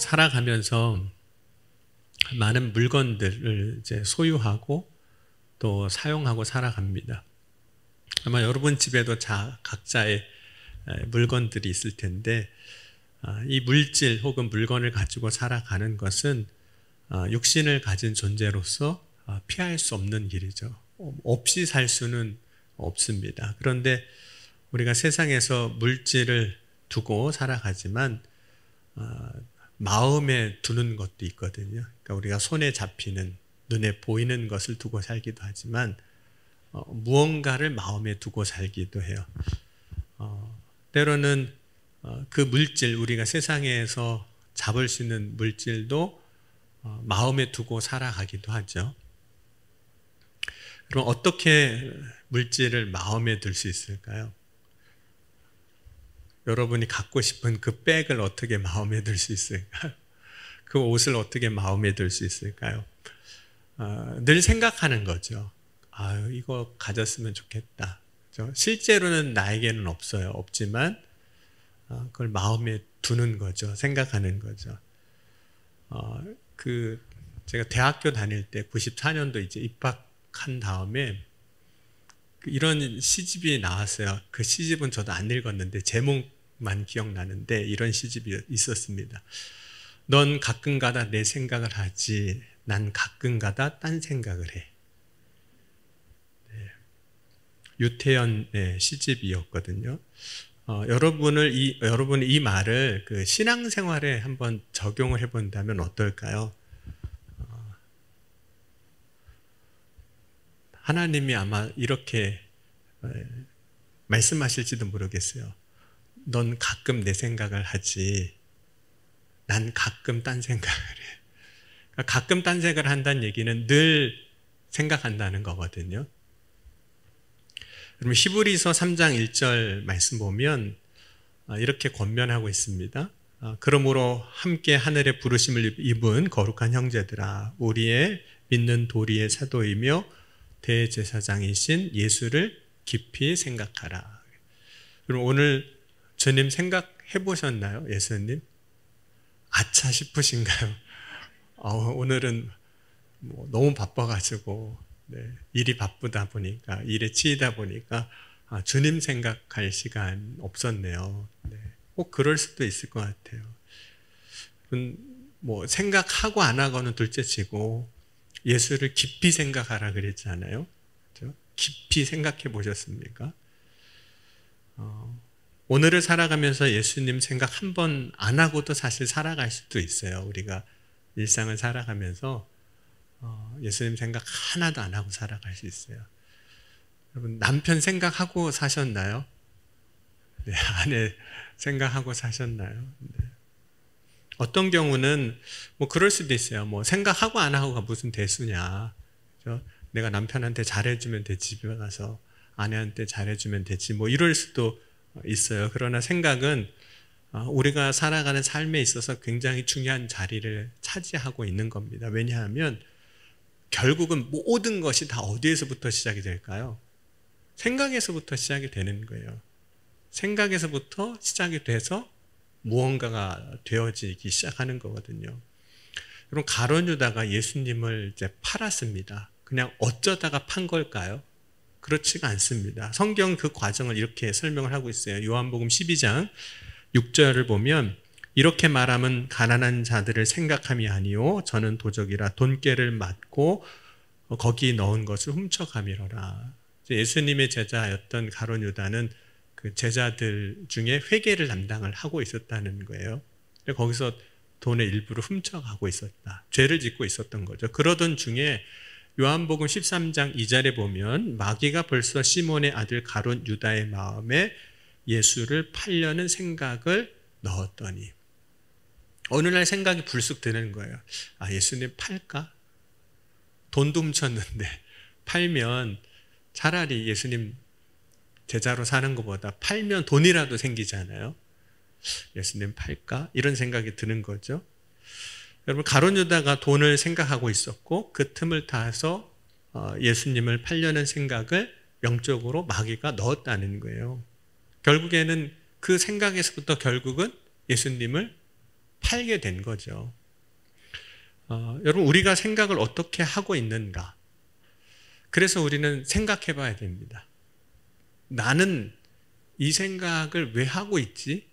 살아가면서 많은 물건들을 이제 소유하고 또 사용하고 살아갑니다. 아마 여러분 집에도 각자의 물건들이 있을 텐데, 이 물질 혹은 물건을 가지고 살아가는 것은 육신을 가진 존재로서 피할 수 없는 길이죠. 없이 살 수는 없습니다. 그런데 우리가 세상에서 물질을 두고 살아가지만 마음에 두는 것도 있거든요. 그러니까 우리가 손에 잡히는, 눈에 보이는 것을 두고 살기도 하지만 무언가를 마음에 두고 살기도 해요. 때로는 그 물질, 우리가 세상에서 잡을 수 있는 물질도 마음에 두고 살아가기도 하죠. 그럼 어떻게 물질을 마음에 둘 수 있을까요? 여러분이 갖고 싶은 그 백을 어떻게 마음에 둘 수 있을까요? 그 옷을 어떻게 마음에 둘 수 있을까요? 늘 생각하는 거죠. 이거 가졌으면 좋겠다. 실제로는 나에게는 없어요. 없지만 그걸 마음에 두는 거죠. 생각하는 거죠. 제가 대학교 다닐 때 94년도 이제 입학한 다음에 이런 시집이 나왔어요. 그 시집은 저도 안 읽었는데 제목만 기억나는데 이런 시집이 있었습니다. 넌 가끔가다 내 생각을 하지, 난 가끔가다 딴 생각을 해. 유태연의 시집이었거든요. 여러분이 이 말을 그 신앙생활에 한번 적용을 해본다면 어떨까요? 하나님이 아마 이렇게 말씀하실지도 모르겠어요. 넌 가끔 내 생각을 하지, 난 가끔 딴 생각을 해. 그러니까 가끔 딴 생각을 한다는 얘기는 늘 생각한다는 거거든요. 그럼 히브리서 3장 1절 말씀 보면 이렇게 권면하고 있습니다. 그러므로 함께 하늘의 부르심을 입은 거룩한 형제들아, 우리의 믿는 도리의 사도이며 대제사장이신 예수를 깊이 생각하라. 그럼 오늘 주님 생각해 보셨나요? 예수님? 아차 싶으신가요? 오늘은 너무 바빠가지고 일이 바쁘다 보니까, 일에 치이다 보니까 주님 생각할 시간 없었네요. 꼭 그럴 수도 있을 것 같아요. 생각하고 안 하고는 둘째치고 예수를 깊이 생각하라 그랬잖아요. 그렇죠? 깊이 생각해 보셨습니까? 오늘을 살아가면서 예수님 생각 한 번 안 하고도 사실 살아갈 수도 있어요. 우리가 일상을 살아가면서 예수님 생각 하나도 안 하고 살아갈 수 있어요. 여러분, 남편 생각하고 사셨나요? 네, 아내 생각하고 사셨나요? 네. 어떤 경우는 그럴 수도 있어요. 생각하고 안 하고가 무슨 대수냐. 그렇죠? 내가 남편한테 잘해주면 되지, 집에 가서 아내한테 잘해주면 되지, 이럴 수도 있어요. 그러나 생각은 우리가 살아가는 삶에 있어서 굉장히 중요한 자리를 차지하고 있는 겁니다. 왜냐하면 결국은 모든 것이 다 어디에서부터 시작이 될까요? 생각에서부터 시작이 되는 거예요. 생각에서부터 시작이 돼서 무언가가 되어지기 시작하는 거거든요. 그럼 가룟 유다가 예수님을 이제 팔았습니다. 그냥 어쩌다가 판 걸까요? 그렇지가 않습니다. 성경 그 과정을 이렇게 설명을 하고 있어요. 요한복음 12장 6절을 보면 이렇게 말하면 가난한 자들을 생각함이 아니요 저는 도적이라 돈깨를 맞고 거기 넣은 것을 훔쳐가미러라. 예수님의 제자였던 가룟 유다는 그 제자들 중에 회계를 담당을 하고 있었다는 거예요. 거기서 돈의 일부를 훔쳐가고 있었다. 죄를 짓고 있었던 거죠. 그러던 중에 요한복음 13장 2절에 보면 마귀가 벌써 시몬의 아들 가룟 유다의 마음에 예수를 팔려는 생각을 넣었더니, 어느 날 생각이 불쑥 드는 거예요. 예수님 팔까? 돈도 훔쳤는데 팔면 차라리 예수님 제자로 사는 것보다 팔면 돈이라도 생기잖아요. 예수님 팔까? 이런 생각이 드는 거죠. 여러분, 가룟 유다가 돈을 생각하고 있었고 그 틈을 타서 예수님을 팔려는 생각을 영적으로 마귀가 넣었다는 거예요. 결국에는 그 생각에서부터 결국은 예수님을 팔게 된 거죠. 여러분, 우리가 생각을 어떻게 하고 있는가? 그래서 우리는 생각해 봐야 됩니다. 나는 이 생각을 왜 하고 있지?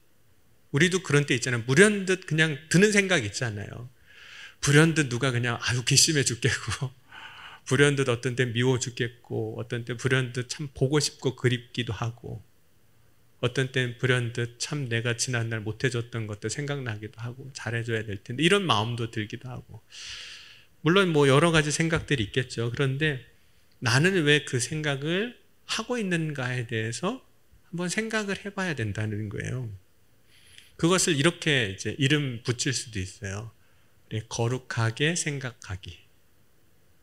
우리도 그런 때 있잖아요. 불현듯 그냥 드는 생각 있잖아요. 불현듯 누가 그냥 아유 괘씸해 죽겠고, 불현듯 어떤 때 미워 죽겠고, 어떤 때 불현듯 참 보고 싶고 그립기도 하고, 어떤 땐 불현듯 참 내가 지난날 못해줬던 것도 생각나기도 하고 잘해줘야 될 텐데 이런 마음도 들기도 하고, 물론 뭐 여러 가지 생각들이 있겠죠. 그런데 나는 왜 그 생각을 하고 있는가에 대해서 한번 생각을 해봐야 된다는 거예요. 그것을 이렇게 이제 이름 붙일 수도 있어요. 거룩하게 생각하기.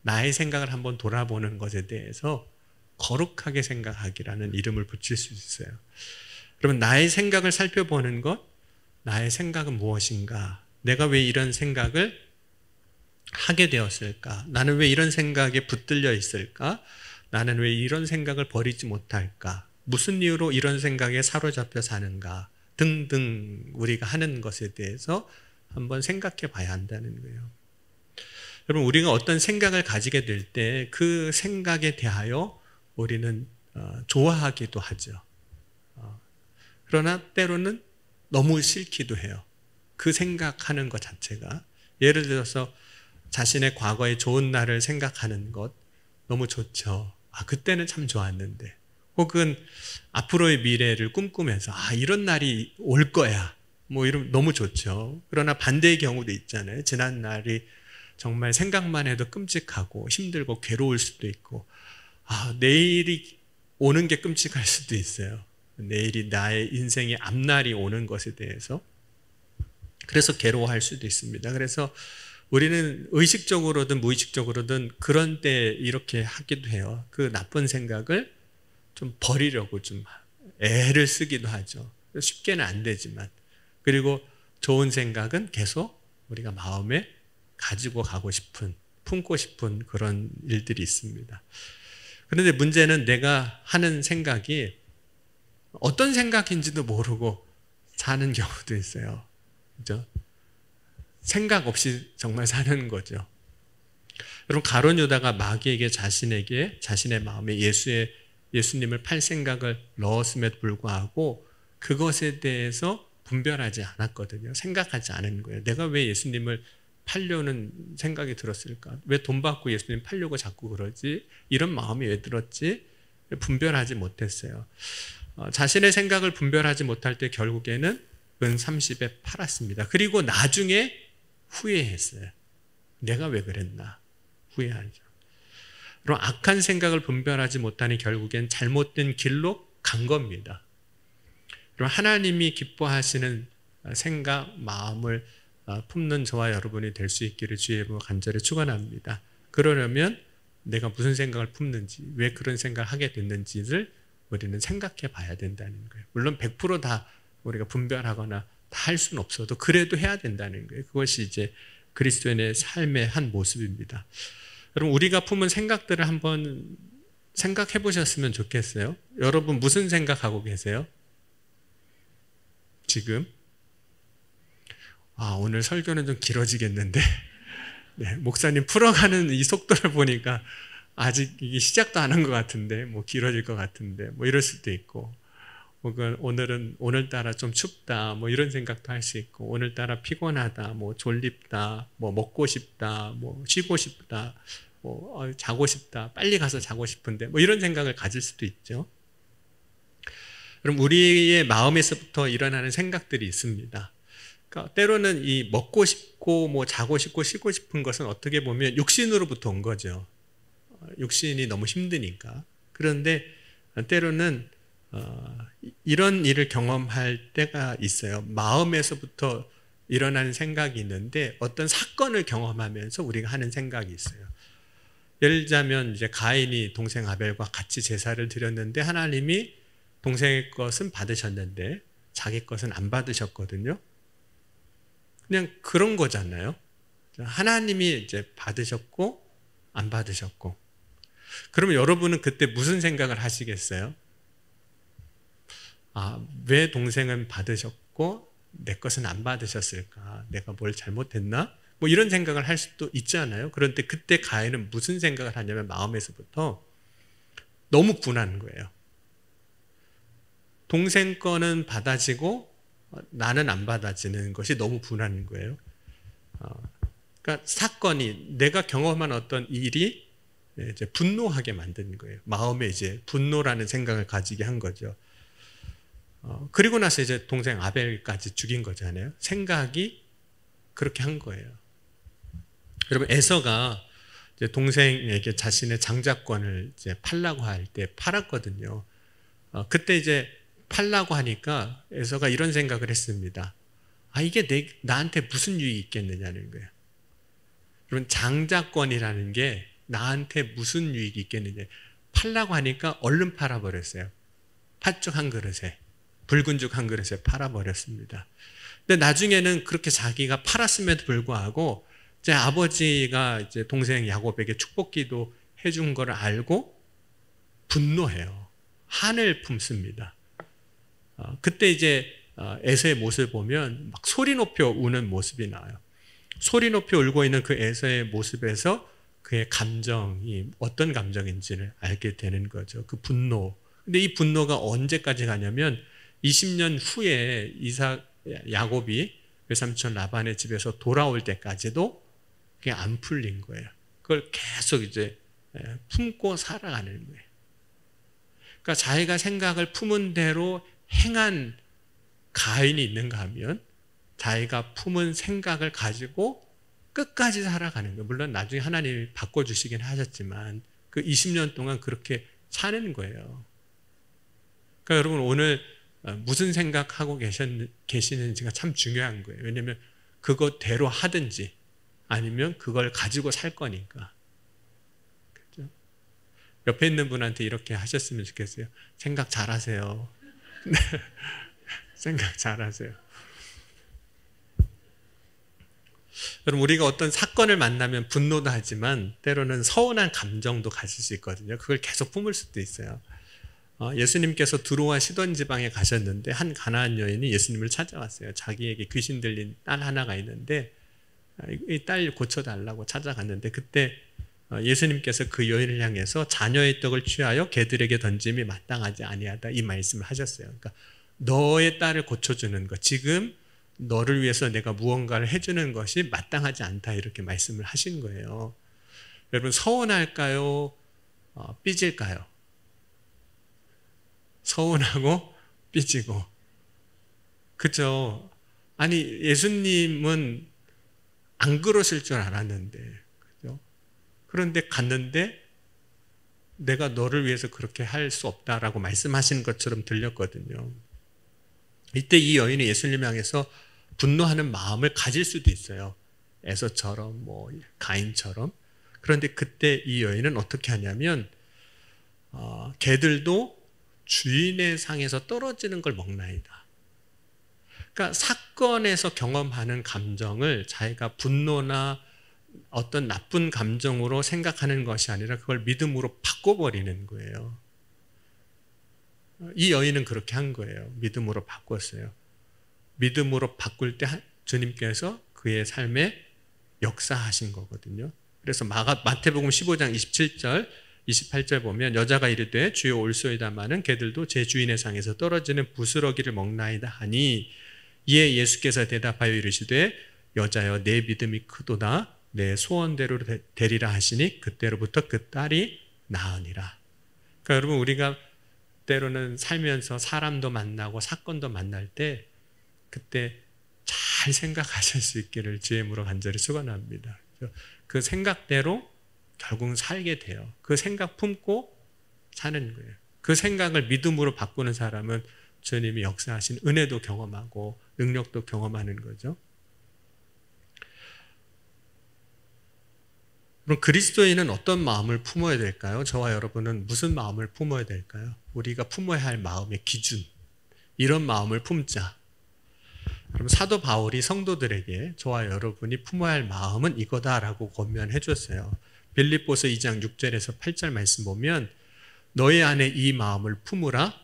나의 생각을 한번 돌아보는 것에 대해서 거룩하게 생각하기라는 이름을 붙일 수 있어요. 그러면 나의 생각을 살펴보는 것, 나의 생각은 무엇인가? 내가 왜 이런 생각을 하게 되었을까? 나는 왜 이런 생각에 붙들려 있을까? 나는 왜 이런 생각을 버리지 못할까? 무슨 이유로 이런 생각에 사로잡혀 사는가? 등등 우리가 하는 것에 대해서 한번 생각해 봐야 한다는 거예요. 여러분, 우리가 어떤 생각을 가지게 될 때 그 생각에 대하여 우리는 좋아하기도 하죠. 그러나 때로는 너무 싫기도 해요. 그 생각하는 것 자체가. 예를 들어서 자신의 과거의 좋은 날을 생각하는 것 너무 좋죠. 그때는 참 좋았는데. 혹은 앞으로의 미래를 꿈꾸면서 이런 날이 올 거야. 뭐 이런 너무 좋죠. 그러나 반대의 경우도 있잖아요. 지난 날이 정말 생각만 해도 끔찍하고 힘들고 괴로울 수도 있고, 내일이 오는 게 끔찍할 수도 있어요. 내일이 나의 인생의 앞날이 오는 것에 대해서. 그래서 괴로워할 수도 있습니다. 그래서 우리는 의식적으로든 무의식적으로든 그런 때 이렇게 하기도 해요. 그 나쁜 생각을 좀 버리려고 좀 애를 쓰기도 하죠. 쉽게는 안 되지만. 그리고 좋은 생각은 계속 우리가 마음에 가지고 가고 싶은, 품고 싶은 그런 일들이 있습니다. 그런데 문제는 내가 하는 생각이 어떤 생각인지도 모르고 사는 경우도 있어요. 그죠? 생각 없이 정말 사는 거죠. 여러분, 가룟 유다가 마귀에게 자신의 마음에 예수님을 팔 생각을 넣었음에도 불구하고 그것에 대해서 분별하지 않았거든요. 생각하지 않은 거예요. 내가 왜 예수님을 팔려는 생각이 들었을까? 왜 돈 받고 예수님 팔려고 자꾸 그러지? 이런 마음이 왜 들었지? 분별하지 못했어요. 자신의 생각을 분별하지 못할 때 결국에는 은 30에 팔았습니다. 그리고 나중에 후회했어요. 내가 왜 그랬나? 후회하죠. 그럼 악한 생각을 분별하지 못하니 결국엔 잘못된 길로 간 겁니다. 그럼 하나님이 기뻐하시는 생각, 마음을 품는 저와 여러분이 될 수 있기를 주의 이름으로 간절히 축원합니다. 그러려면 내가 무슨 생각을 품는지, 왜 그런 생각을 하게 됐는지를 우리는 생각해 봐야 된다는 거예요. 물론 100% 우리가 분별하거나 다 할 수는 없어도 그래도 해야 된다는 거예요. 그것이 이제 그리스도인의 삶의 한 모습입니다. 여러분, 우리가 품은 생각들을 한번 생각해 보셨으면 좋겠어요. 여러분 무슨 생각하고 계세요? 지금? 오늘 설교는 좀 길어지겠는데 네, 목사님 풀어가는 이 속도를 보니까 아직 이게 시작도 안 한 것 같은데 뭐 길어질 것 같은데 뭐 이럴 수도 있고, 혹은 오늘따라 좀 춥다 뭐 이런 생각도 할 수 있고, 오늘따라 피곤하다, 뭐 졸립다, 뭐 먹고 싶다, 뭐 쉬고 싶다, 뭐 자고 싶다, 빨리 가서 자고 싶은데 뭐 이런 생각을 가질 수도 있죠. 그럼 우리의 마음에서부터 일어나는 생각들이 있습니다. 그러니까 때로는 이 먹고 싶고 뭐 자고 싶고 쉬고 싶은 것은 어떻게 보면 육신으로부터 온 거죠. 육신이 너무 힘드니까. 그런데 때로는 이런 일을 경험할 때가 있어요. 마음에서부터 일어나는 생각이 있는데 어떤 사건을 경험하면서 우리가 하는 생각이 있어요. 예를 들자면 이제 가인이 동생 아벨과 같이 제사를 드렸는데 하나님이 동생의 것은 받으셨는데 자기 것은 안 받으셨거든요. 그냥 그런 거잖아요. 하나님이 이제 받으셨고 안 받으셨고. 그러면 여러분은 그때 무슨 생각을 하시겠어요? 왜 동생은 받으셨고 내 것은 안 받으셨을까? 내가 뭘 잘못했나? 뭐 이런 생각을 할 수도 있잖아요. 그런데 그때 가인은 무슨 생각을 하냐면 마음에서부터 너무 분한 거예요. 동생 거는 받아지고 나는 안 받아지는 것이 너무 분한 거예요. 그러니까 사건이, 내가 경험한 어떤 일이 이제 분노하게 만든 거예요. 마음에 이제 분노라는 생각을 가지게 한 거죠. 그리고 나서 이제 동생 아벨까지 죽인 거잖아요. 생각이 그렇게 한 거예요. 여러분, 에서가 이제 동생에게 자신의 장자권을 이제 팔라고 할 때 팔았거든요. 그때 이제 팔라고 하니까 에서가 이런 생각을 했습니다. 이게 나한테 무슨 유익이 있겠느냐는 거예요. 여러분, 장자권이라는 게 나한테 무슨 유익이 있겠느냐. 팔라고 하니까 얼른 팔아버렸어요. 팥죽 한 그릇에, 붉은 죽 한 그릇에 팔아버렸습니다. 근데 나중에는 그렇게 자기가 팔았음에도 불구하고 제 아버지가 이제 동생 야곱에게 축복기도 해준 걸 알고 분노해요. 한을 품습니다. 그때 이제 에서의 모습을 보면 막 소리 높여 우는 모습이 나와요. 소리 높여 울고 있는 그 에서의 모습에서 그의 감정이 어떤 감정인지를 알게 되는 거죠. 그 분노. 근데 이 분노가 언제까지 가냐면 20년 후에 야곱이 외삼촌 라반의 집에서 돌아올 때까지도 그게 안 풀린 거예요. 그걸 계속 이제 품고 살아가는 거예요. 그러니까 자기가 생각을 품은 대로 행한 가인이 있는가 하면 자기가 품은 생각을 가지고 끝까지 살아가는 거예요. 물론 나중에 하나님이 바꿔주시긴 하셨지만 그 20년 동안 그렇게 사는 거예요. 그러니까 여러분, 오늘 무슨 생각하고 계시는지가 참 중요한 거예요. 왜냐하면 그것대로 하든지 아니면 그걸 가지고 살 거니까. 그렇죠? 옆에 있는 분한테 이렇게 하셨으면 좋겠어요. 생각 잘하세요. 생각 잘하세요. 여러분, 우리가 어떤 사건을 만나면 분노도 하지만 때로는 서운한 감정도 가질 수 있거든요. 그걸 계속 품을 수도 있어요. 예수님께서 두로와 시돈 지방에 가셨는데 한 가나안 여인이 예수님을 찾아왔어요. 자기에게 귀신 들린 딸 하나가 있는데 이 딸 고쳐달라고 찾아갔는데 그때 예수님께서 그 여인을 향해서 자녀의 떡을 취하여 개들에게 던짐이 마땅하지 아니하다, 이 말씀을 하셨어요. 그러니까 너의 딸을 고쳐주는 것, 지금 너를 위해서 내가 무언가를 해주는 것이 마땅하지 않다, 이렇게 말씀을 하신 거예요. 여러분, 서운할까요? 삐질까요? 서운하고 삐지고. 그죠? 아니, 예수님은 안 그러실 줄 알았는데, 그죠? 그런데 갔는데 내가 너를 위해서 그렇게 할 수 없다라고 말씀하시는 것처럼 들렸거든요. 이때 이 여인이 예수님 향해서 분노하는 마음을 가질 수도 있어요. 에서처럼, 가인처럼. 그런데 그때 이 여인은 어떻게 하냐면, 개들도 주인의 상에서 떨어지는 걸 먹나이다. 그러니까 사건에서 경험하는 감정을 자기가 분노나 어떤 나쁜 감정으로 생각하는 것이 아니라 그걸 믿음으로 바꿔버리는 거예요. 이 여인은 그렇게 한 거예요. 믿음으로 바꿨어요. 믿음으로 바꿀 때 주님께서 그의 삶에 역사하신 거거든요. 그래서 마태복음 15장 27절 28절 보면 여자가 이르되 주여 올소이다마는 개들도 제 주인의 상에서 떨어지는 부스러기를 먹나이다 하니 이에 예수께서 대답하여 이르시되 여자여 내 믿음이 크도다 내 소원대로 되리라 하시니 그때로부터 그 딸이 나으니라. 그러니까 여러분, 우리가 때로는 살면서 사람도 만나고 사건도 만날 때 그때 잘 생각하실 수 있기를 주의 이름으로 간절히 축원합니다. 그 생각대로 결국은 살게 돼요. 그 생각 품고 사는 거예요. 그 생각을 믿음으로 바꾸는 사람은 주님이 역사하신 은혜도 경험하고 능력도 경험하는 거죠. 그럼 그리스도인은 어떤 마음을 품어야 될까요? 저와 여러분은 무슨 마음을 품어야 될까요? 우리가 품어야 할 마음의 기준, 이런 마음을 품자. 그럼 사도 바울이 성도들에게 저와 여러분이 품어야 할 마음은 이거다라고 권면해 줬어요. 빌립보서 2장 6절에서 8절 말씀 보면 너희 안에 이 마음을 품으라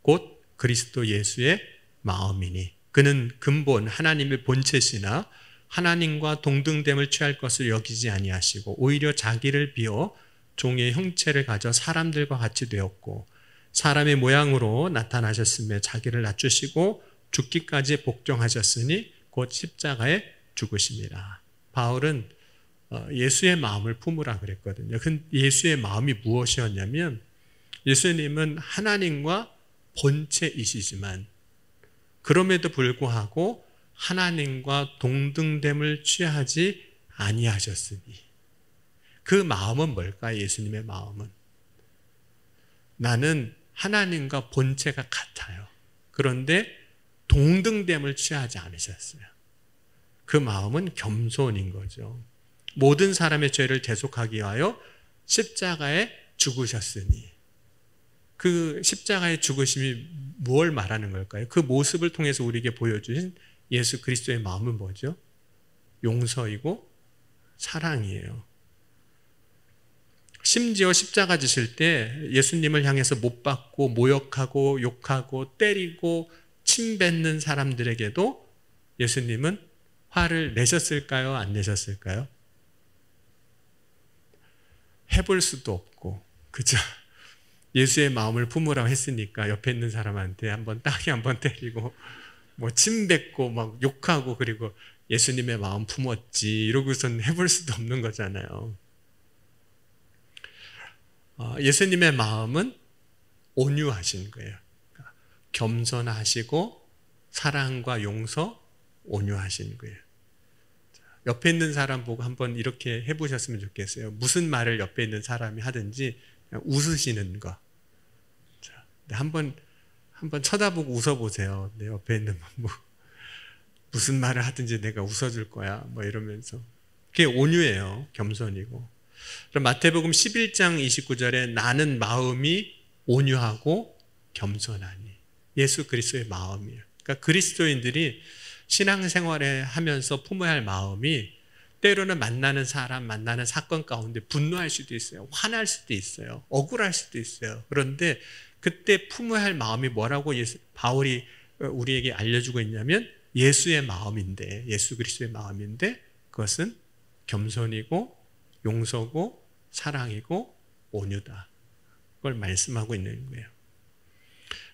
곧 그리스도 예수의 마음이니. 그는 근본 하나님의 본체시나 하나님과 동등됨을 취할 것을 여기지 아니하시고 오히려 자기를 비워 종의 형체를 가져 사람들과 같이 되었고 사람의 모양으로 나타나셨으며 자기를 낮추시고 죽기까지 복종하셨으니 곧 십자가에 죽으심이라. 바울은 예수의 마음을 품으라 그랬거든요. 예수의 마음이 무엇이었냐면 예수님은 하나님과 본체이시지만 그럼에도 불구하고 하나님과 동등됨을 취하지 아니하셨으니 그 마음은 뭘까요? 예수님의 마음은 나는 하나님과 본체가 같아요. 그런데 동등됨을 취하지 않으셨어요. 그 마음은 겸손인 거죠. 모든 사람의 죄를 대속하기 위하여 십자가에 죽으셨으니 그 십자가의 죽으심이 무엇을 말하는 걸까요? 그 모습을 통해서 우리에게 보여주신 예수 그리스도의 마음은 뭐죠? 용서이고 사랑이에요. 심지어 십자가 지실 때 예수님을 향해서 못 박고 모욕하고 욕하고 때리고 침뱉는 사람들에게도 예수님은 화를 내셨을까요? 안 내셨을까요? 해볼 수도 없고, 그죠? 예수의 마음을 품으라고 했으니까 옆에 있는 사람한테 땅에 한번 때리고 뭐 침뱉고 막 욕하고 그리고 예수님의 마음 품었지 이러고선 해볼 수도 없는 거잖아요. 예수님의 마음은 온유하신 거예요. 겸손하시고 사랑과 용서, 온유하신 거예요. 옆에 있는 사람 보고 한번 이렇게 해보셨으면 좋겠어요. 무슨 말을 옆에 있는 사람이 하든지 그냥 웃으시는 거. 한번 쳐다보고 웃어보세요. 내 옆에 있는 무슨 말을 하든지 내가 웃어줄 거야. 뭐 이러면서. 그게 온유예요. 겸손이고. 그럼 마태복음 11장 29절에 나는 마음이 온유하고 겸손하니. 예수 그리스도의 마음이에요. 그러니까 그리스도인들이 신앙생활에 하면서 품어야 할 마음이 때로는 만나는 사람, 만나는 사건 가운데 분노할 수도 있어요. 화날 수도 있어요. 억울할 수도 있어요. 그런데 그때 품어야 할 마음이 뭐라고 바울이 우리에게 알려주고 있냐면 예수의 마음인데, 예수 그리스도의 마음인데 그것은 겸손이고 용서고 사랑이고 온유다. 그걸 말씀하고 있는 거예요.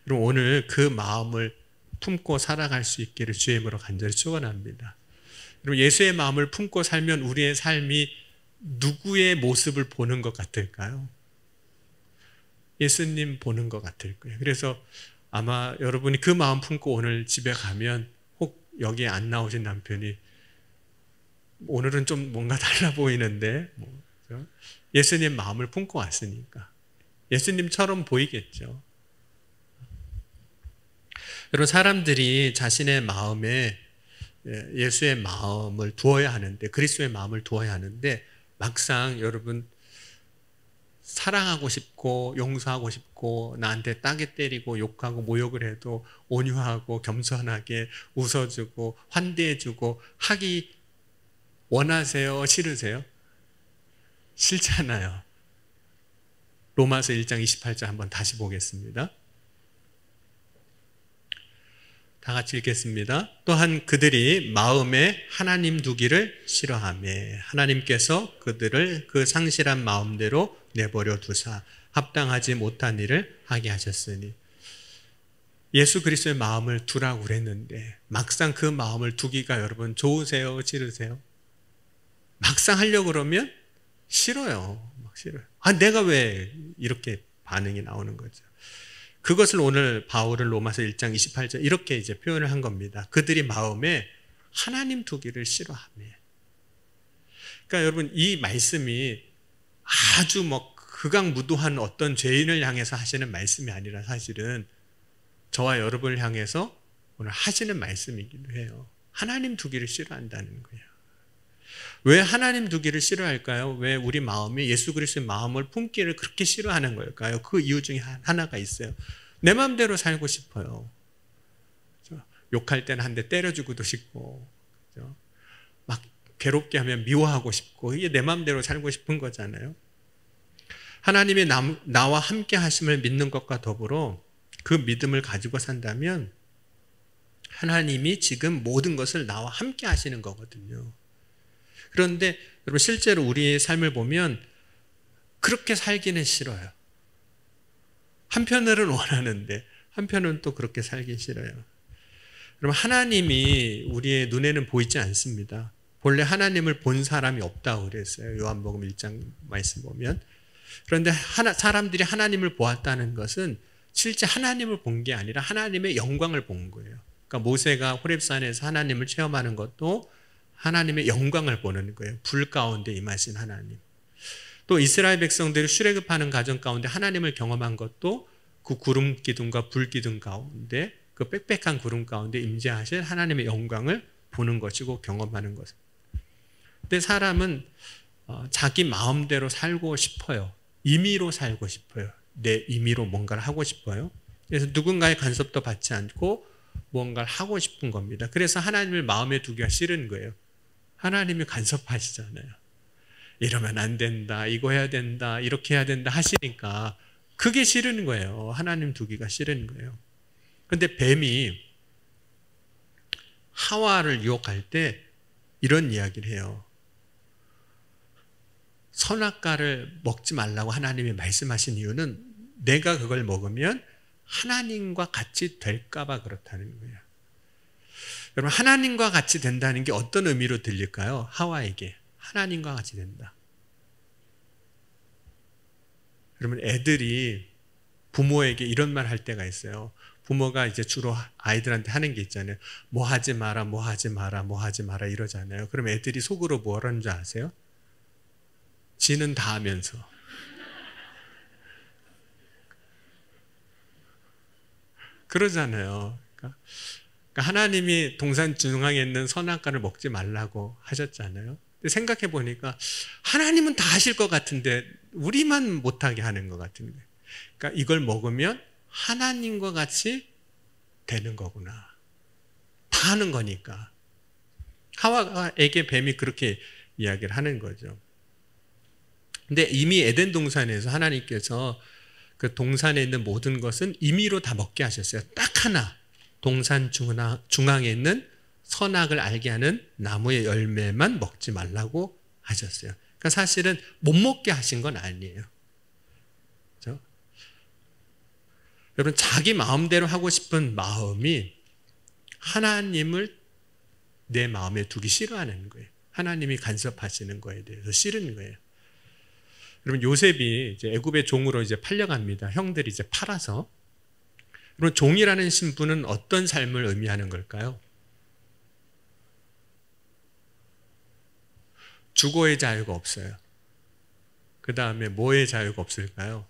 그럼 오늘 그 마음을 품고 살아갈 수 있기를 주의 이름으로 간절히 축원합니다. 그리고 예수의 마음을 품고 살면 우리의 삶이 누구의 모습을 보는 것 같을까요? 예수님 보는 것 같을 거예요. 그래서 아마 여러분이 그 마음 품고 오늘 집에 가면 혹 여기에 안 나오신 남편이 오늘은 좀 뭔가 달라 보이는데 예수님 마음을 품고 왔으니까 예수님처럼 보이겠죠. 여러분 사람들이 자신의 마음에 예수의 마음을 두어야 하는데 그리스도의 마음을 두어야 하는데 막상 여러분 사랑하고 싶고 용서하고 싶고 나한테 따게 때리고 욕하고 모욕을 해도 온유하고 겸손하게 웃어주고 환대해주고 하기 원하세요? 싫으세요? 싫잖아요. 로마서 1장 28절 한번 다시 보겠습니다. 다 같이 읽겠습니다. 또한 그들이 마음에 하나님 두기를 싫어하며 하나님께서 그들을 그 상실한 마음대로 내버려 두사 합당하지 못한 일을 하게 하셨으니 예수 그리스도의 마음을 두라고 그랬는데 막상 그 마음을 두기가 여러분 좋으세요? 싫으세요? 막상 하려고 그러면 싫어요. 막 싫어요. 내가 왜 이렇게 반응이 나오는 거죠. 그것을 오늘 바울은 로마서 1장 28절 이렇게 이제 표현을 한 겁니다. 그들이 마음에 하나님 두기를 싫어하며. 그러니까 여러분 이 말씀이 아주 극악무도한 어떤 죄인을 향해서 하시는 말씀이 아니라 사실은 저와 여러분을 향해서 오늘 하시는 말씀이기도 해요. 하나님 두기를 싫어한다는 거예요. 왜 하나님 두기를 싫어할까요? 왜 우리 마음이 예수 그리스도의 마음을 품기를 그렇게 싫어하는 걸까요? 그 이유 중에 하나가 있어요. 내 마음대로 살고 싶어요. 그렇죠? 욕할 때는 한 대 때려주고도 싶고, 그렇죠? 막 괴롭게 하면 미워하고 싶고, 이게 내 마음대로 살고 싶은 거잖아요. 하나님이 나와 함께 하심을 믿는 것과 더불어 그 믿음을 가지고 산다면 하나님이 지금 모든 것을 나와 함께 하시는 거거든요. 그런데 여러분 실제로 우리의 삶을 보면 그렇게 살기는 싫어요. 한편으로는 원하는데 한편은 또 그렇게 살기 싫어요. 그럼 하나님이 우리의 눈에는 보이지 않습니다. 본래 하나님을 본 사람이 없다고 그랬어요. 요한복음 1장 말씀 보면. 그런데 사람들이 하나님을 보았다는 것은 실제 하나님을 본 게 아니라 하나님의 영광을 본 거예요. 그러니까 모세가 호렙산에서 하나님을 체험하는 것도 하나님의 영광을 보는 거예요. 불 가운데 임하신 하나님. 또 이스라엘 백성들이 출애굽하는 과정 가운데 하나님을 경험한 것도 그 구름 기둥과 불 기둥 가운데 그 빽빽한 구름 가운데 임재하실 하나님의 영광을 보는 것이고 경험하는 것. 근데 사람은 자기 마음대로 살고 싶어요. 임의로 살고 싶어요. 내 임의로 뭔가를 하고 싶어요. 그래서 누군가의 간섭도 받지 않고 뭔가를 하고 싶은 겁니다. 그래서 하나님을 마음에 두기가 싫은 거예요. 하나님이 간섭하시잖아요. 이러면 안 된다, 이거 해야 된다, 이렇게 해야 된다 하시니까 그게 싫은 거예요. 하나님 두기가 싫은 거예요. 그런데 뱀이 하와를 유혹할 때 이런 이야기를 해요. 선악과를 먹지 말라고 하나님이 말씀하신 이유는 내가 그걸 먹으면 하나님과 같이 될까 봐 그렇다는 거예요. 여러분 하나님과 같이 된다는 게 어떤 의미로 들릴까요? 하와에게 하나님과 같이 된다. 여러분 애들이 부모에게 이런 말 할 때가 있어요. 부모가 이제 주로 아이들한테 하는 게 있잖아요. 뭐 하지 마라, 뭐 하지 마라, 뭐 하지 마라 이러잖아요. 그럼 애들이 속으로 뭐라는 줄 아세요? 지는 다 하면서. 그러잖아요. 그러니까 하나님이 동산 중앙에 있는 선악과를 먹지 말라고 하셨잖아요. 근데 생각해 보니까 하나님은 다 하실 것 같은데 우리만 못하게 하는 것 같은 거예요. 그러니까 이걸 먹으면 하나님과 같이 되는 거구나. 다 하는 거니까. 하와에게 뱀이 그렇게 이야기를 하는 거죠. 근데 이미 에덴 동산에서 하나님께서 그 동산에 있는 모든 것은 임의로 다 먹게 하셨어요. 딱 하나. 동산 중앙에 있는 선악을 알게 하는 나무의 열매만 먹지 말라고 하셨어요. 그러니까 사실은 못 먹게 하신 건 아니에요. 그렇죠? 여러분 자기 마음대로 하고 싶은 마음이 하나님을 내 마음에 두기 싫어하는 거예요. 하나님이 간섭하시는 거에 대해서 싫은 거예요. 여러분 요셉이 이제 애굽의 종으로 이제 팔려갑니다. 형들이 이제 팔아서. 그럼 종이라는 신분은 어떤 삶을 의미하는 걸까요? 주거의 자유가 없어요. 그 다음에 뭐의 자유가 없을까요?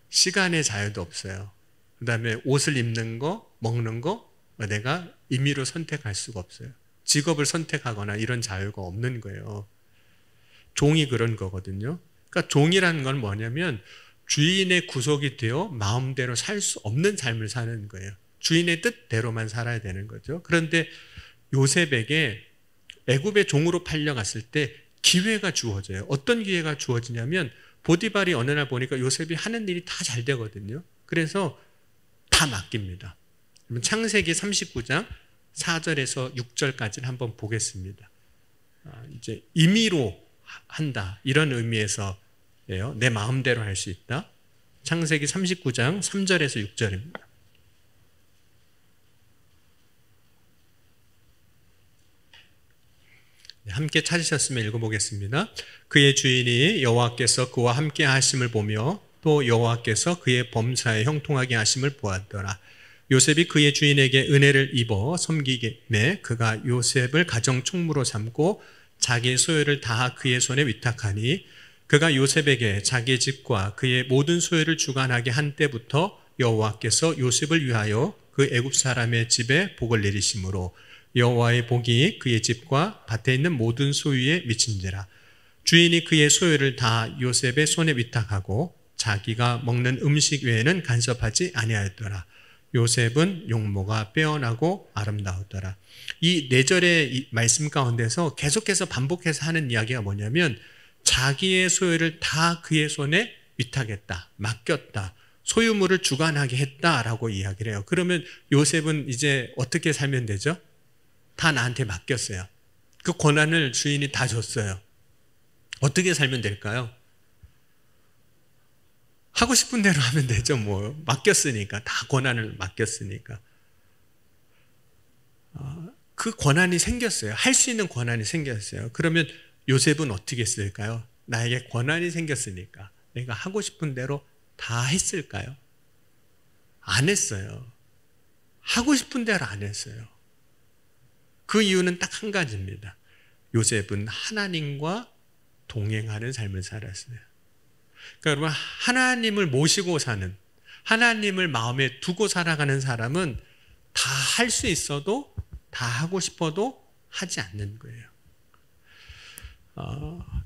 시간의 자유도 없어요. 그 다음에 옷을 입는 거, 먹는 거 내가 임의로 선택할 수가 없어요. 직업을 선택하거나 이런 자유가 없는 거예요. 종이 그런 거거든요. 그러니까 종이라는 건 뭐냐면 주인의 구속이 되어 마음대로 살 수 없는 삶을 사는 거예요. 주인의 뜻대로만 살아야 되는 거죠. 그런데 요셉에게 애굽의 종으로 팔려갔을 때 기회가 주어져요. 어떤 기회가 주어지냐면 보디발이 어느 날 보니까 요셉이 하는 일이 다 잘 되거든요. 그래서 다 맡깁니다. 창세기 39장 4절에서 6절까지는 한번 보겠습니다. 이제 임의로 한다 이런 의미에서예요. 내 마음대로 할 수 있다. 창세기 39장 3절에서 6절입니다. 함께 찾으셨으면 읽어보겠습니다. 그의 주인이 여호와께서 그와 함께 하심을 보며 또 여호와께서 그의 범사에 형통하게 하심을 보았더라. 요셉이 그의 주인에게 은혜를 입어 섬기기에 그가 요셉을 가정 총무로 삼고 자기의 소유를 다 그의 손에 위탁하니 그가 요셉에게 자기의 집과 그의 모든 소유를 주관하게 한 때부터 여호와께서 요셉을 위하여 그 애굽 사람의 집에 복을 내리심으로 여호와의 복이 그의 집과 밭에 있는 모든 소유에 미친지라. 주인이 그의 소유를 다 요셉의 손에 위탁하고 자기가 먹는 음식 외에는 간섭하지 아니하였더라. 요셉은 용모가 빼어나고 아름다웠더라. 이 4절의 말씀 가운데서 계속해서 반복해서 하는 이야기가 뭐냐면 자기의 소유를 다 그의 손에 위탁했다, 맡겼다, 소유물을 주관하게 했다라고 이야기를 해요. 그러면 요셉은 이제 어떻게 살면 되죠? 다 나한테 맡겼어요. 그 권한을 주인이 다 줬어요. 어떻게 살면 될까요? 하고 싶은 대로 하면 되죠. 뭐 맡겼으니까, 다 권한을 맡겼으니까. 그 권한이 생겼어요. 할 수 있는 권한이 생겼어요. 그러면 요셉은 어떻게 했을까요? 나에게 권한이 생겼으니까 내가 하고 싶은 대로 다 했을까요? 안 했어요. 하고 싶은 대로 안 했어요. 그 이유는 딱 한 가지입니다. 요셉은 하나님과 동행하는 삶을 살았어요. 그러니까 여러분, 하나님을 모시고 사는, 하나님을 마음에 두고 살아가는 사람은 다 할 수 있어도, 다 하고 싶어도 하지 않는 거예요.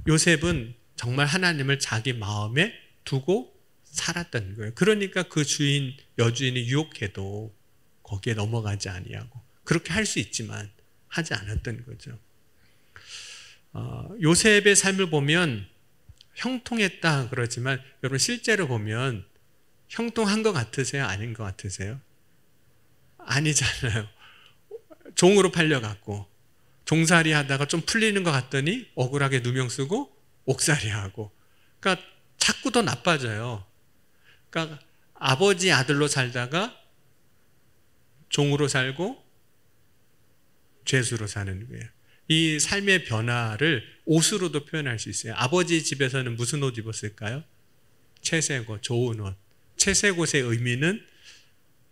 요셉은 정말 하나님을 자기 마음에 두고 살았던 거예요. 그러니까 그 주인, 여주인이 유혹해도 거기에 넘어가지 아니하고, 그렇게 할 수 있지만 하지 않았던 거죠. 요셉의 삶을 보면 형통했다 그러지만 여러분 실제로 보면 형통한 것 같으세요? 아닌 것 같으세요? 아니잖아요. 종으로 팔려갖고 종살이 하다가 좀 풀리는 것 같더니 억울하게 누명 쓰고 옥살이 하고, 그러니까 자꾸 더 나빠져요. 그러니까 아버지 아들로 살다가 종으로 살고 죄수로 사는 거예요. 이 삶의 변화를 옷으로도 표현할 수 있어요. 아버지 집에서는 무슨 옷 입었을까요? 채색 옷, 좋은 옷. 채색 옷의 의미는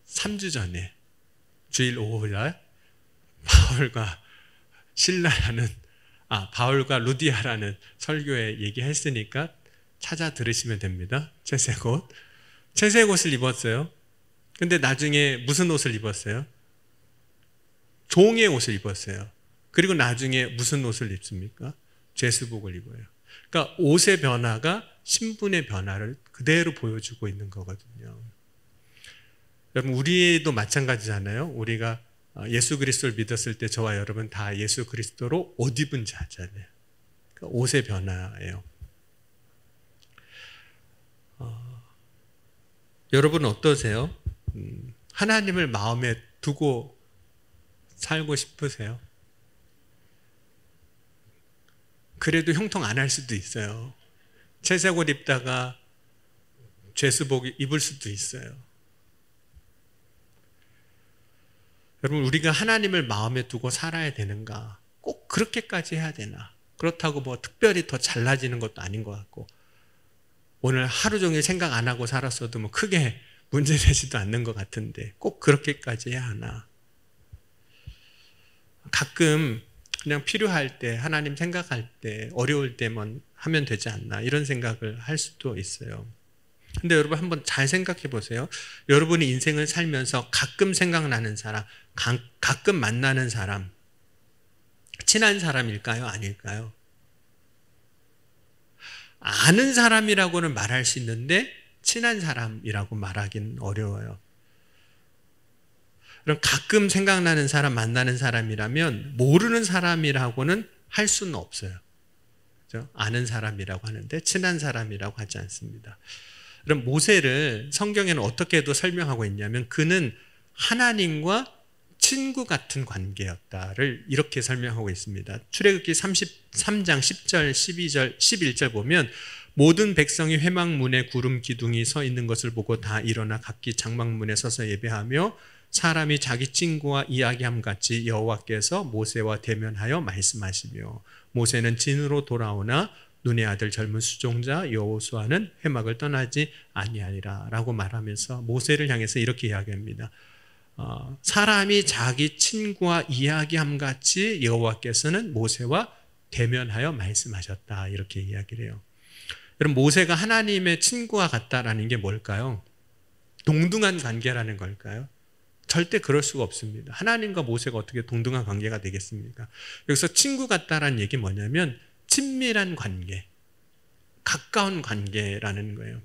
3주 전에 주일 오후날 바울과 신라라는 바울과 루디아라는 설교에 얘기했으니까 찾아 들으시면 됩니다. 채색 옷. 채색 옷을 입었어요. 근데 나중에 무슨 옷을 입었어요? 종의 옷을 입었어요. 그리고 나중에 무슨 옷을 입습니까? 죄수복을 입어요. 그러니까 옷의 변화가 신분의 변화를 그대로 보여주고 있는 거거든요. 여러분, 우리도 마찬가지잖아요. 우리가 예수 그리스도를 믿었을 때 저와 여러분 다 예수 그리스도로 옷 입은 자잖아요. 그러니까 옷의 변화예요. 여러분 어떠세요? 하나님을 마음에 두고 살고 싶으세요? 그래도 형통 안 할 수도 있어요. 채색 옷 입다가 죄수복 입을 수도 있어요. 여러분, 우리가 하나님을 마음에 두고 살아야 되는가? 꼭 그렇게까지 해야 되나? 그렇다고 뭐 특별히 더 잘나지는 것도 아닌 것 같고, 오늘 하루 종일 생각 안 하고 살았어도 뭐 크게 문제되지도 않는 것 같은데 꼭 그렇게까지 해야 하나? 가끔 그냥 필요할 때, 하나님 생각할 때, 어려울 때만 하면 되지 않나, 이런 생각을 할 수도 있어요. 근데 여러분 한번 잘 생각해 보세요. 여러분이 인생을 살면서 가끔 생각나는 사람, 가끔 만나는 사람, 친한 사람일까요? 아닐까요? 아는 사람이라고는 말할 수 있는데 친한 사람이라고 말하기는 어려워요. 그럼 가끔 생각나는 사람, 만나는 사람이라면 모르는 사람이라고는 할 수는 없어요. 그렇죠? 아는 사람이라고 하는데 친한 사람이라고 하지 않습니다. 그럼 모세를 성경에는 어떻게도 설명하고 있냐면 그는 하나님과 친구 같은 관계였다를 이렇게 설명하고 있습니다. 출애굽기 33장 10절, 12절, 11절 보면 모든 백성이 회막문에 구름 기둥이 서 있는 것을 보고 다 일어나 각기 장막문에 서서 예배하며 사람이 자기 친구와 이야기함 같이 여호와께서 모세와 대면하여 말씀하시며 모세는 진으로 돌아오나 눈의 아들 젊은 수종자 여호수아는 회막을 떠나지 아니하리라 라고 말하면서 모세를 향해서 이렇게 이야기합니다. 사람이 자기 친구와 이야기함 같이 여호와께서는 모세와 대면하여 말씀하셨다, 이렇게 이야기를 해요. 여러분, 모세가 하나님의 친구와 같다라는 게 뭘까요? 동등한 관계라는 걸까요? 절대 그럴 수가 없습니다. 하나님과 모세가 어떻게 동등한 관계가 되겠습니까? 여기서 친구 같다라는 얘기 뭐냐면 친밀한 관계, 가까운 관계라는 거예요.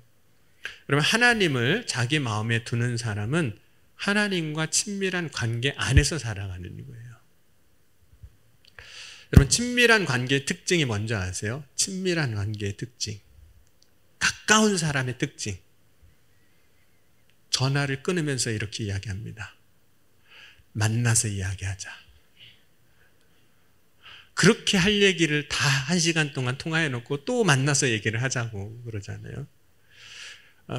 그러면 하나님을 자기 마음에 두는 사람은 하나님과 친밀한 관계 안에서 살아가는 거예요. 여러분, 친밀한 관계의 특징이 뭔지 아세요? 친밀한 관계의 특징, 가까운 사람의 특징. 전화를 끊으면서 이렇게 이야기합니다. 만나서 이야기하자. 그렇게 할 얘기를 다 1시간 동안 통화해놓고 또 만나서 얘기를 하자고 그러잖아요.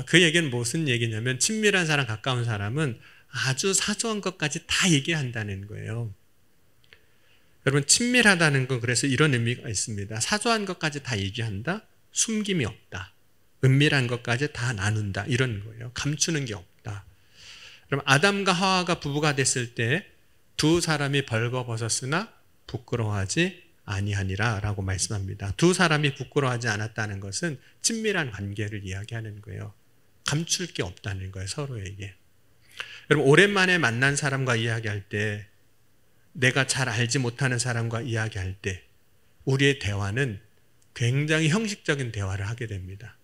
그 얘기는 무슨 얘기냐면 친밀한 사람, 가까운 사람은 아주 사소한 것까지 다 얘기한다는 거예요. 여러분, 친밀하다는 건 그래서 이런 의미가 있습니다. 사소한 것까지 다 얘기한다? 숨김이 없다. 은밀한 것까지 다 나눈다. 이런 거예요. 감추는 게 없다. 그럼 아담과 하와가 부부가 됐을 때 두 사람이 벌거벗었으나 부끄러워하지 아니하니라 라고 말씀합니다. 두 사람이 부끄러워하지 않았다는 것은 친밀한 관계를 이야기하는 거예요. 감출 게 없다는 거예요, 서로에게. 여러분, 오랜만에 만난 사람과 이야기할 때, 내가 잘 알지 못하는 사람과 이야기할 때 우리의 대화는 굉장히 형식적인 대화를 하게 됩니다.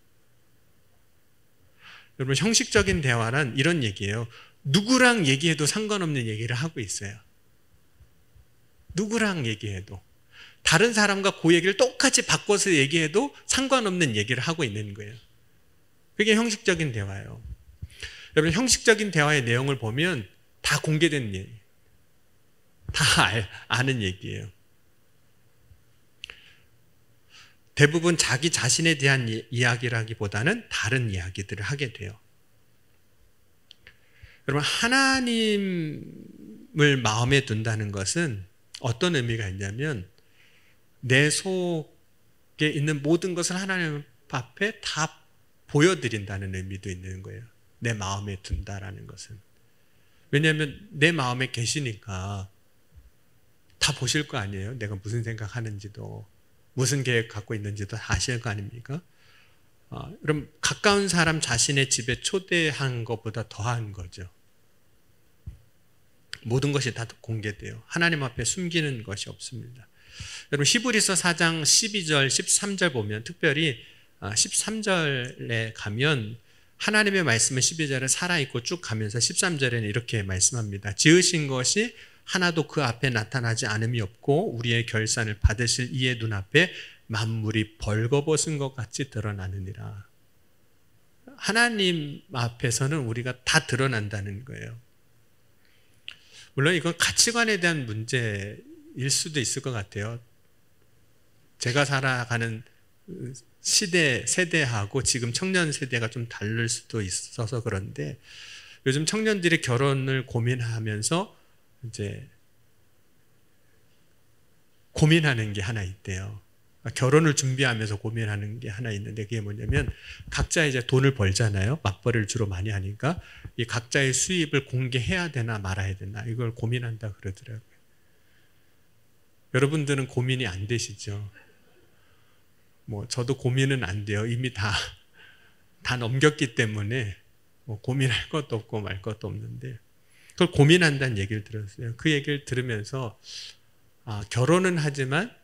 여러분, 형식적인 대화란 이런 얘기예요. 누구랑 얘기해도 상관없는 얘기를 하고 있어요. 누구랑 얘기해도. 다른 사람과 그 얘기를 똑같이 바꿔서 얘기해도 상관없는 얘기를 하고 있는 거예요. 그게 형식적인 대화예요. 여러분, 형식적인 대화의 내용을 보면 다 공개된 얘기, 다 아는 얘기예요. 대부분 자기 자신에 대한 이야기라기보다는 다른 이야기들을 하게 돼요. 여러분, 하나님을 마음에 둔다는 것은 어떤 의미가 있냐면 내 속에 있는 모든 것을 하나님 앞에 다 보여드린다는 의미도 있는 거예요. 내 마음에 둔다라는 것은. 왜냐하면 내 마음에 계시니까 다 보실 거 아니에요. 내가 무슨 생각하는지도, 무슨 계획 갖고 있는지도 다 아실 거 아닙니까? 그럼 가까운 사람 자신의 집에 초대한 것보다 더한 거죠. 모든 것이 다 공개돼요. 하나님 앞에 숨기는 것이 없습니다. 여러분, 히브리서 4장 12절, 13절 보면, 특별히 13절에 가면 하나님의 말씀은 12절에 살아있고 쭉 가면서 13절에는 이렇게 말씀합니다. 지으신 것이 하나도 그 앞에 나타나지 않음이 없고 우리의 결산을 받으실 이의 눈앞에 만물이 벌거벗은 것 같이 드러나느니라. 하나님 앞에서는 우리가 다 드러난다는 거예요. 물론 이건 가치관에 대한 문제일 수도 있을 것 같아요. 제가 살아가는 세대하고 지금 청년 세대가 좀 다를 수도 있어서 그런데, 요즘 청년들이 결혼을 고민하면서 이제 고민하는 게 하나 있대요. 결혼을 준비하면서 고민하는 게 하나 있는데, 그게 뭐냐면 각자 이제 돈을 벌잖아요. 맞벌이를 주로 많이 하니까 이 각자의 수입을 공개해야 되나 말아야 되나, 이걸 고민한다 그러더라고요. 여러분들은 고민이 안 되시죠? 저도 고민은 안 돼요. 이미 다 넘겼기 때문에 고민할 것도 없고 말 것도 없는데, 그걸 고민한다는 얘기를 들었어요. 그 얘기를 들으면서 결혼은 하지만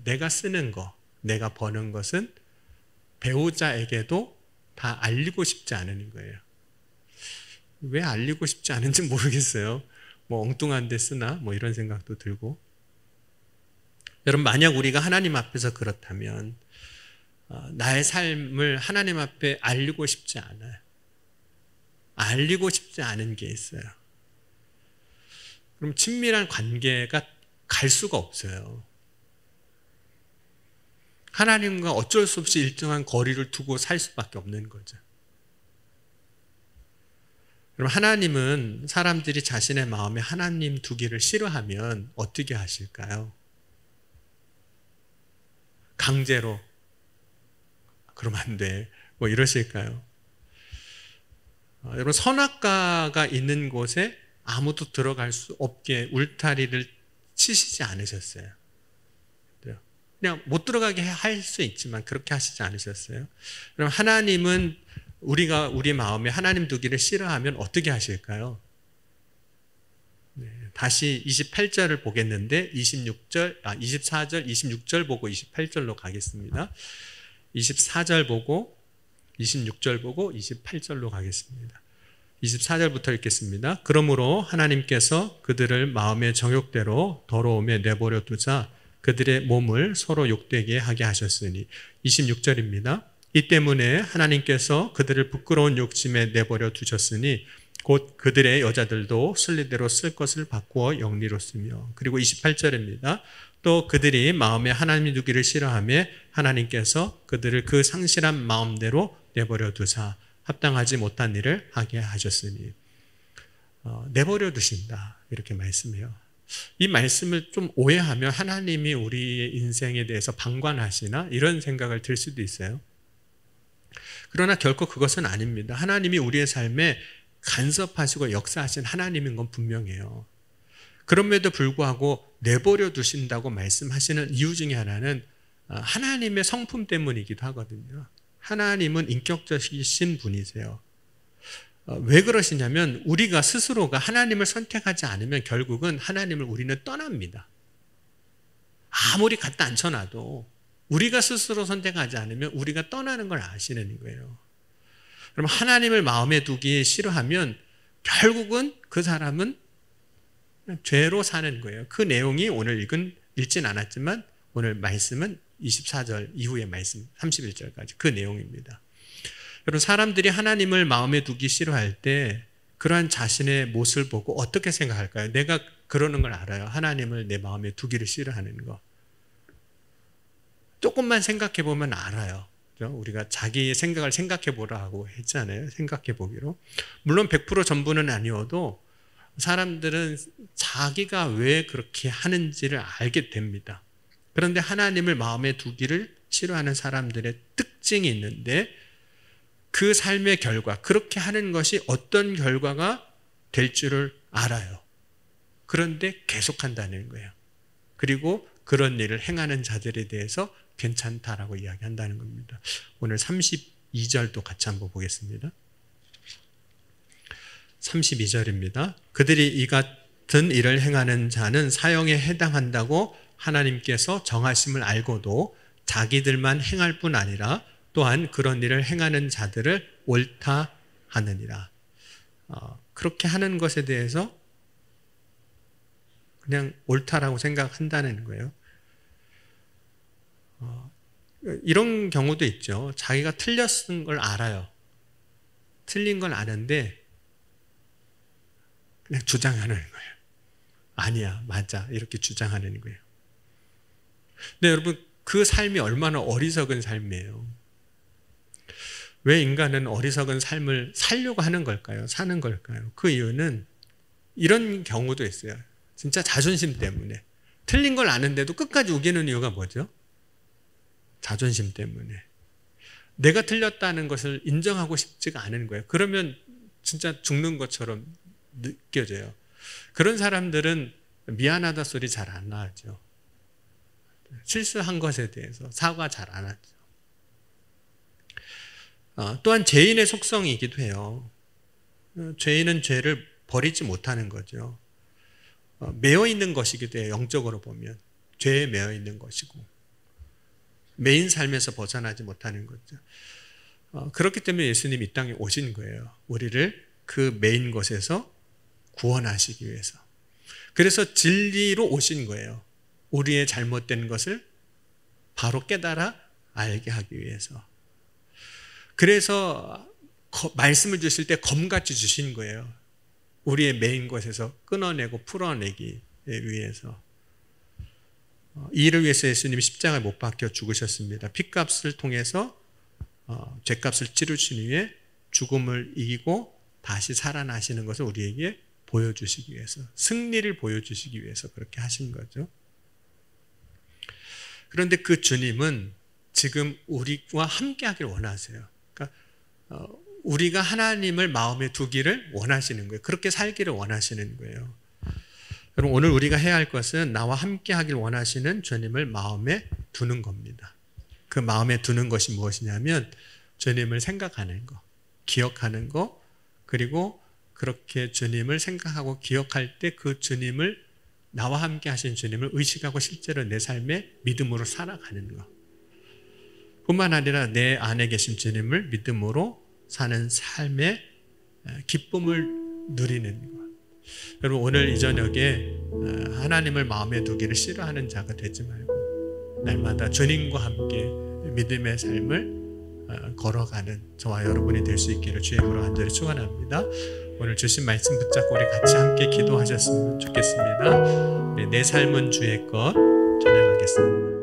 내가 쓰는 거, 내가 버는 것은 배우자에게도 다 알리고 싶지 않은 거예요. 왜 알리고 싶지 않은지 모르겠어요. 엉뚱한 데 쓰나 이런 생각도 들고. 여러분, 만약 우리가 하나님 앞에서 그렇다면 나의 삶을 하나님 앞에 알리고 싶지 않아요. 알리고 싶지 않은 게 있어요. 그럼 친밀한 관계가 갈 수가 없어요. 하나님과 어쩔 수 없이 일정한 거리를 두고 살 수밖에 없는 거죠. 그럼 하나님은 사람들이 자신의 마음에 하나님 두기를 싫어하면 어떻게 하실까요? 강제로 그러면 안 돼, 이러실까요? 여러분, 선악과가 있는 곳에 아무도 들어갈 수 없게 울타리를 치시지 않으셨어요. 그냥 못 들어가게 할 수 있지만 그렇게 하시지 않으셨어요. 그럼 하나님은 우리가 우리 마음에 하나님 두기를 싫어하면 어떻게 하실까요? 다시 28절을 보겠는데 24절, 26절 보고 28절로 가겠습니다. 24절 보고 26절 보고 28절로 가겠습니다. 24절부터 읽겠습니다. 그러므로 하나님께서 그들을 마음의 정욕대로 더러움에 내버려 두자 그들의 몸을 서로 욕되게 하게 하셨으니. 26절입니다. 이 때문에 하나님께서 그들을 부끄러운 욕심에 내버려 두셨으니 곧 그들의 여자들도 순리대로 쓸 것을 바꾸어 영리로 쓰며. 그리고 28절입니다. 또 그들이 마음에 하나님이 두기를 싫어하며 하나님께서 그들을 그 상실한 마음대로 내버려 두사 합당하지 못한 일을 하게 하셨으니. 내버려 두신다, 이렇게 말씀해요. 이 말씀을 좀 오해하면 하나님이 우리의 인생에 대해서 방관하시나 이런 생각을 들 수도 있어요. 그러나 결코 그것은 아닙니다. 하나님이 우리의 삶에 간섭하시고 역사하신 하나님인 건 분명해요. 그럼에도 불구하고 내버려 두신다고 말씀하시는 이유 중에 하나는 하나님의 성품 때문이기도 하거든요. 하나님은 인격적이신 분이세요. 왜 그러시냐면 우리가 스스로가 하나님을 선택하지 않으면 결국은 하나님을 우리는 떠납니다. 아무리 갖다 앉혀놔도 우리가 스스로 선택하지 않으면 우리가 떠나는 걸 아시는 거예요. 그럼 하나님을 마음에 두기 싫어하면 결국은 그 사람은 죄로 사는 거예요. 그 내용이 오늘 읽진 않았지만 오늘 말씀은 24절 이후의 말씀 31절까지 그 내용입니다. 여러분, 사람들이 하나님을 마음에 두기 싫어할 때 그러한 자신의 모습을 보고 어떻게 생각할까요? 내가 그러는 걸 알아요. 하나님을 내 마음에 두기를 싫어하는 거. 조금만 생각해 보면 알아요. 우리가 자기의 생각을 생각해 보라고 했잖아요. 생각해 보기로. 물론 100% 전부는 아니어도 사람들은 자기가 왜 그렇게 하는지를 알게 됩니다. 그런데 하나님을 마음에 두기를 싫어하는 사람들의 특징이 있는데 그 삶의 결과, 그렇게 하는 것이 어떤 결과가 될 줄을 알아요. 그런데 계속한다는 거예요. 그리고 그런 일을 행하는 자들에 대해서 괜찮다라고 이야기한다는 겁니다. 오늘 32절도 같이 한번 보겠습니다. 32절입니다. 그들이 이 같은 일을 행하는 자는 사형에 해당한다고 하나님께서 정하심을 알고도 자기들만 행할 뿐 아니라 또한 그런 일을 행하는 자들을 옳다 하느니라. 그렇게 하는 것에 대해서 그냥 옳다라고 생각한다는 거예요. 이런 경우도 있죠. 자기가 틀렸은 걸 알아요. 틀린 걸 아는데 그냥 주장하는 거예요. 아니야, 맞아, 이렇게 주장하는 거예요. 근데 여러분, 그 삶이 얼마나 어리석은 삶이에요. 왜 인간은 어리석은 삶을 살려고 하는 걸까요? 사는 걸까요? 그 이유는 이런 경우도 있어요. 진짜 자존심 때문에. 틀린 걸 아는데도 끝까지 우기는 이유가 뭐죠? 자존심 때문에. 내가 틀렸다는 것을 인정하고 싶지가 않은 거예요. 그러면 진짜 죽는 것처럼 느껴져요. 그런 사람들은 미안하다 소리 잘 안 하죠. 실수한 것에 대해서 사과 잘 안 하죠. 또한 죄인의 속성이기도 해요. 죄인은 죄를 버리지 못하는 거죠. 매여 있는 것이기도 해요. 영적으로 보면 죄에 매여 있는 것이고 메인 삶에서 벗어나지 못하는 거죠. 그렇기 때문에 예수님이 이 땅에 오신 거예요. 우리를 그 메인 것에서 구원하시기 위해서. 그래서 진리로 오신 거예요. 우리의 잘못된 것을 바로 깨달아 알게 하기 위해서. 그래서 말씀을 주실 때 검같이 주신 거예요. 우리의 메인 것에서 끊어내고 풀어내기 위해서. 이를 위해서 예수님이 십자가에 못 박혀 죽으셨습니다. 핏값을 통해서 죄값을 치르신 후에 죽음을 이기고 다시 살아나시는 것을 우리에게 보여주시기 위해서, 승리를 보여주시기 위해서 그렇게 하신 거죠. 그런데 그 주님은 지금 우리와 함께 하길 원하세요. 그러니까 우리가 하나님을 마음에 두기를 원하시는 거예요. 그렇게 살기를 원하시는 거예요. 여러분, 오늘 우리가 해야 할 것은 나와 함께 하길 원하시는 주님을 마음에 두는 겁니다. 그 마음에 두는 것이 무엇이냐면 주님을 생각하는 거, 기억하는 거, 그리고 그렇게 주님을 생각하고 기억할 때 그 주님을, 나와 함께 하신 주님을 의식하고 실제로 내 삶에 믿음으로 살아가는 것 뿐만 아니라 내 안에 계신 주님을 믿음으로 사는 삶의 기쁨을 누리는 것. 여러분, 오늘 이 저녁에 하나님을 마음에 두기를 싫어하는 자가 되지 말고 날마다 주님과 함께 믿음의 삶을 걸어가는 저와 여러분이 될 수 있기를 주의 이름으로 간절히 축원합니다. 오늘 주신 말씀 붙잡고 우리 같이 함께 기도하셨으면 좋겠습니다. 내 삶은 주의 것 찬양하겠습니다.